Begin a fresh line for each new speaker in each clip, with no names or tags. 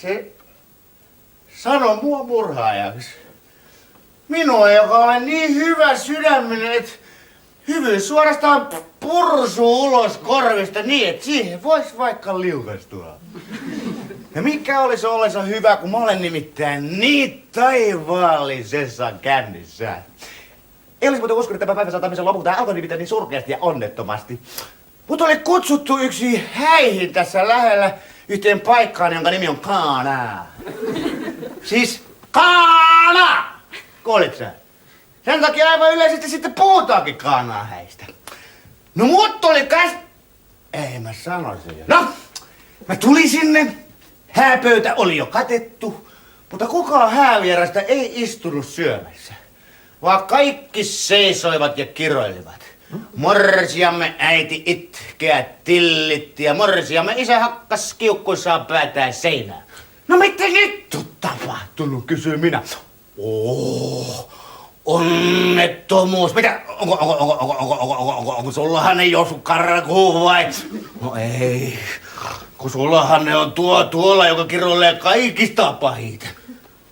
Se sanoi mua murhaajaksi. Minua, joka olen niin hyvä sydäminen, että hyvyys suorastaan pursuu ulos korvista niin, että siihen voisi vaikka liukastua. Ja mikä olisi ollessa hyvä, kun mä olen nimittäin niin taivaallisessa kännissä. Ei olisi muuten uskonut tämän päivän satamisen lopulta. Tämä alkoi nimittäin niin surkeasti ja onnettomasti. Mut oli kutsuttu yksi häihin tässä lähellä yhteen paikkaan, jonka nimi on Kaana. Siis Kaana! Kuulit sä? Sen takia aivan yleisesti sitten puhutaankin Kaanaa häistä. No mut oli Ei mä sanoisin jo. No, mä tulin sinne. Hääpöytä oli jo katettu, mutta kukaan häävierasta ei istunut syömässä. Vaan kaikki seisoivat ja kiroilivat. Morsiamme äiti itkeä tillitti ja morsiamme isä hakkas kiukkuissaan päätään seinään. No mitä nyt on tapahtunut, kysyin minä. Onnettomuus. Mitä? Onko sullahan ne Josu karkuun vai? No ei. Kun sullahan ne on tuolla, joka kiroilee kaikista pahiten.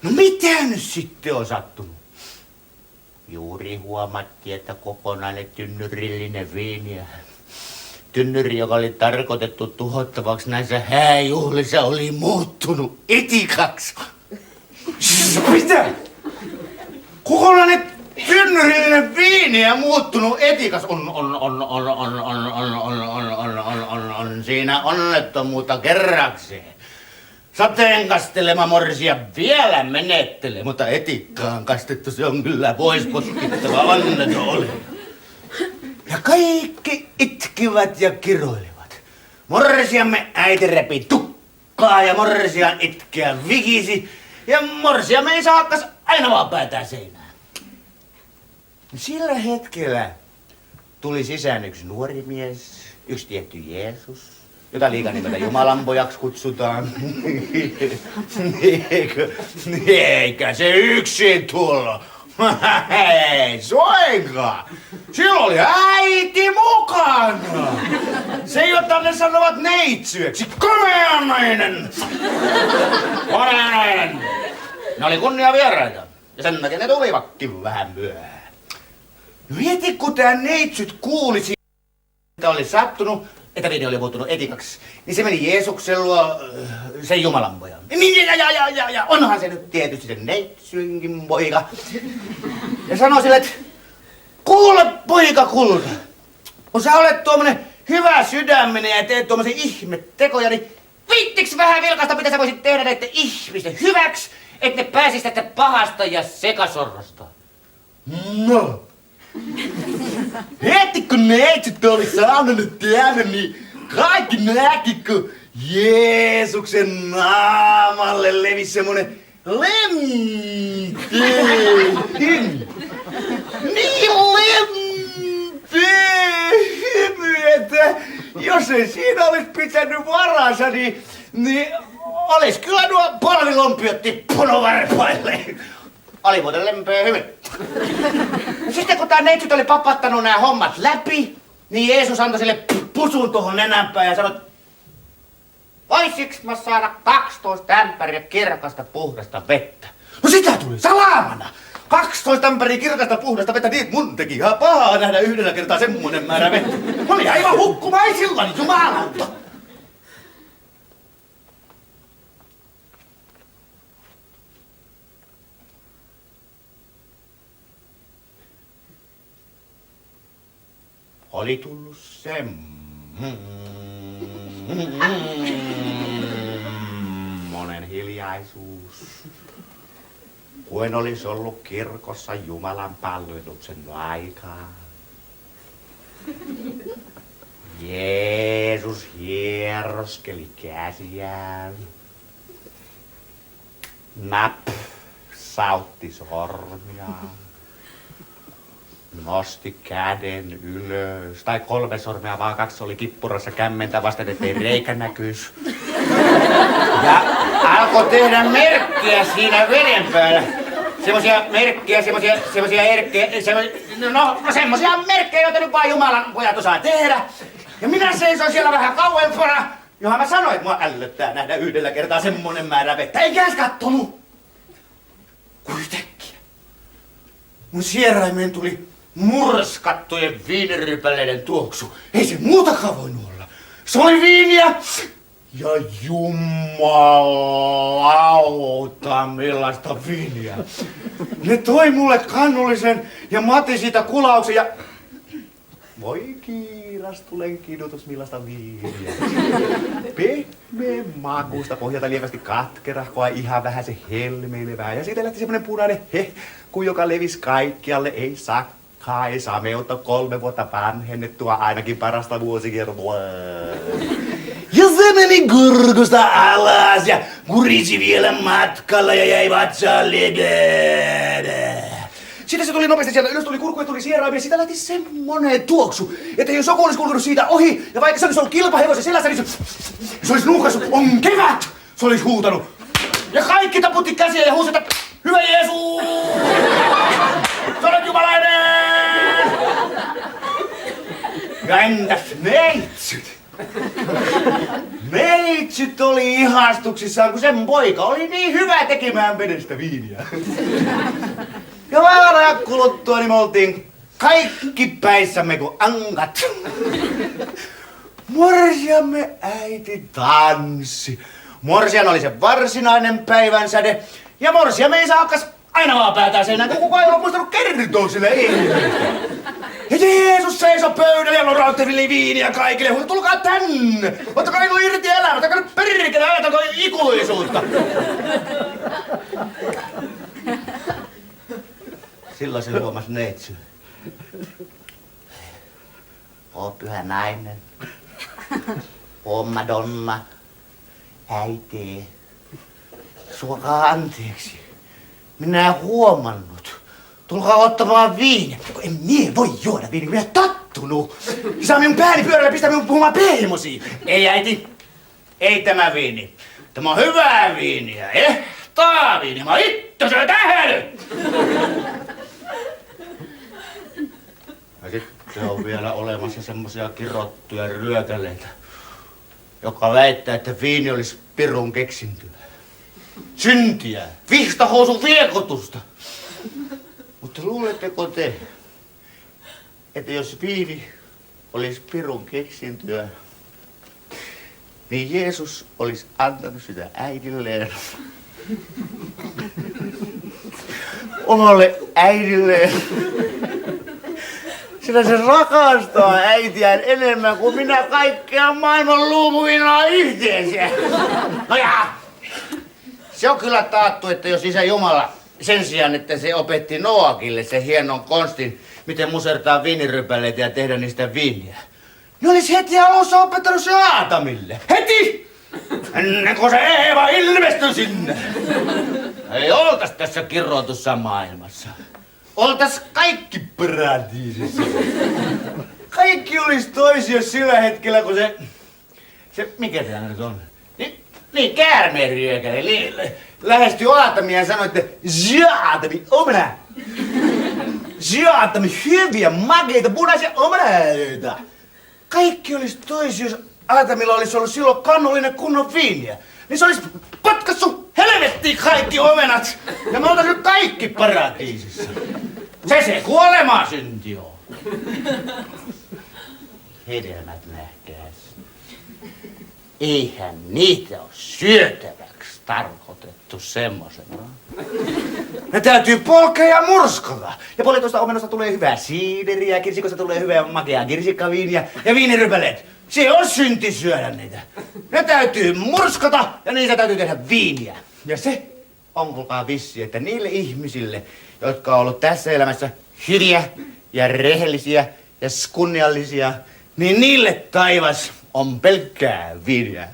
No mitä nyt sitten on sattunut? Juuri huomattiin, että kokonainen tynnyrillinen viiniä. Tynnyri, joka oli tarkoitettu tuhottavaksi näissä hääjuhlissa, oli muuttunut etikaksi. Mitä? Kokonainen tynnyrillinen viiniä muuttunut etikas on siinä onnettomuutta kerrakseen. Sateen kastelema morsia vielä menettelee, mutta etikkaan kastettu se on kyllä pois potkittava onneton oli. Ja kaikki itkivät ja kiroilivat. Morsiamme äiti repi tukkaa ja morsian itkeä vikisi ja morsiamme isä hakkas aina vaan päätään seinään. Sillä hetkellä tuli sisään yksi nuori mies, yksi tietty Jeesus, jota liikanimeltä Jumalanpojaksi kutsutaan. Eikä se yksin tullut. Ei suinkaan. Sillä oli äiti mukana. Se, jota ne sanovat neitsyöksi. Komea nainen. Koneinen. Ne oli kunnia vieraita. Ja sen takia ne tulivatkin vähän myöhään. No heti kun tää neitsyt kuulisi, että oli sattunut, että viini oli muuttunut etikaksi, niin se meni Jeesuksen luo sen Jumalanpojan. Ja onhan se nyt tietysti se neitsynkin poika. Ja sanoi sille, että kuule poika kulta, kun sä olet tuommoinen hyvä sydäminen ja teet tuommoisen ihmettekoja, niin viittiks vähän vilkasta, mitä sä voisit tehdä näiden ihmisten hyväksi, että ne pääsis tästä pahasta ja sekasorrosta? No. Heti kun neitsyt oli saanut tiedä, niin kaikki näki, kun Jeesuksen naamalle levisi semmonen lempeä hymy. Niin lempeä hymy, että jos ei siinä olisi pitänyt varansa, niin olis kyllä nuo polvilompiot tippunut varpaille. Oli muuten lempeä hymy. Sitten kun tää neitsyt oli papattanut nämä hommat läpi, niin Jeesus antoi sille pusun tuohon nenänpään ja sanoi, voisiks mä saada 12 ämpäriä kirkasta puhdasta vettä? No sitä tuli salamana! 12 ämpäriä kirkasta puhdasta vettä, niin mun teki ihan pahaa nähdä yhdellä kertaa semmoinen määrä vettä. Mä olin aivan hukkumaisillani, jumalauta! Oli tullut semmonen hiljaisuus, kuin olisi ollut kirkossa Jumalan palveluksen aikaa. Jeesus hieroskeli käsiään. Sautti sormiaan. Nosti käden ylös, tai 3 sormea, vaan 2 oli kippurassa kämmentä vasten, ettei reikä näkyis. Ja alkoi tehdä merkkiä siinä veden päällä. Semmosia merkkejä, semmosia merkkejä, joita nyt vaan Jumalan pojat osaa tehdä. Ja minä seisoin siellä vähän kauempana, johon mä sanoin, että mua ällöttää nähdä yhdellä kertaa semmonen määrä vettä. Eikä edes kattonut. Kuitenkin. Mun sieraimeen tuli murskattujen viinirypäleiden tuoksu. Ei se muutakaan voinut olla. Se oli viiniä. Ja jumalauta, millaista viiniä. Ne toi mulle kannullisen ja Matti siitä kulauksen ja... Voi kiiras, tulen kidutus, millaista viiniä. Pehmeä makuusta, pohjalta lievästi katkerahkoa, ihan vähän se helmeilevää. Ja siitä lähti semmonen punainen hehku, joka levisi kaikkialle. Ei sakkaa, ei sameutta, 3 vuotta vanhennettua, ainakin parasta vuosikertoa. Ja se meni kurkusta alas ja kurisi vielä matkalla ja jäi vatsaan leveä. Sitten se tuli nopeasti sieltä ylös, tuli kurku ja tuli sieraimia, siitä lähti semmonen tuoksu, että jos joku olisi kulkenut siitä ohi, ja vaikka se olisi ollut kilpahevosen selässä, niin se olisi nuukassut, on kevät! Se olisi huutanut. Ja kaikki taputti käsiä ja huusi, että hyvä Jeesus! Sä olet jumalainen! Ja entäs neitsyt? Neitsyt oli ihastuksissaan, kun sen poika oli niin hyvä tekemään vedestä viiniä. Ja vähän ajan kuluttua niin me oltiin kaikki päissämme kuin ankat. Morsiamme äiti tanssi. Morsian oli se varsinainen päivänsäde. Ja morsiamme isä hakkas aina vaan päätään seinään, kun kukaan ei ole muistanut kertoa sille ihmiselle. Ja Jeesus seisoi pöydällä ja lorautteli viiniä kaikille. Huusi, tulkaa tänne! Ottakaa niinku irti elämä, ottakaa nyt perkele, ajatelkaa ikuisuutta. Silloin se huomasi neitsy. Oo pyhä nainen. Oo Madonna. Äiti. Suokaa anteeksi. Minä en huomannut. Tulkaa ottamaan viiniä. En mie voi juoda viiniä, kun minä tottunut. Saa minun pääni pyörällä ja pistää minun puhumaan pehmosia. Ei äiti. Ei tämä viini. Tämä on hyvää viiniä. Ehtaa viiniä. Mä itse syö tähän. Ja sitten on vielä olemassa semmosia kirottuja ryökäleitä, joka väittää, että viini olisi pirun keksintyä. Syntiä, vihstahousun viekotusta. Mutta luuletteko te, että jos viini olisi pirun keksintyä, niin Jeesus olisi antanut sitä äidilleen. Omalle äidilleen. Sillä se rakastaa äitiään enemmän kuin minä kaikkea maailman luumuvinaa yhteensä. No ja, se on kyllä taattu, että jos Isä Jumala sen sijaan, että se opetti Noakille sen hienon konstin, miten musertaa viinirypäleitä ja tehdä niistä viiniä, niin olisi heti alussa opettanut se Aatamille. Heti! Ennen kuin se Eeva ilmestyi sinne. Ei oltais tässä kirrotussa maailmassa. Oltais kaikki paratiisissa. Kaikki olis toisia sillä hetkellä, kun mikä tää nyt on? Niin, käärmeenryökäle. Lähestyi Aatamia ja sanoi, että Aatami, omena. Aatami, hyviä, makeita, punaisia omenaita. Kaikki olis toisia, jos Aatamilla olisi ollut silloin kannullinen kunnon viiniä. Niin se olisi potkassu helvettiin kaikki omenat. Ja me oltais nyt kaikki paratiisissa. Se kuolemaa synti on. Hedelmät nähkääs. Eihän niitä ole syötäväksi tarkoitettu semmosena. Ne täytyy polkea ja murskata. Ja poljetusta omenasta tulee hyvää siideriä, kirsikosta tulee hyvää makeaa kirsikkaviiniä ja viinirypäleet. Se on synti syödä niitä. Ne täytyy murskata ja niistä täytyy tehdä viiniä. Ja se on kuulkaa vissi, että niille ihmisille, jotka on ollut tässä elämässä hyviä ja rehellisiä ja kunniallisia, niin niille taivas on pelkkää viiniä.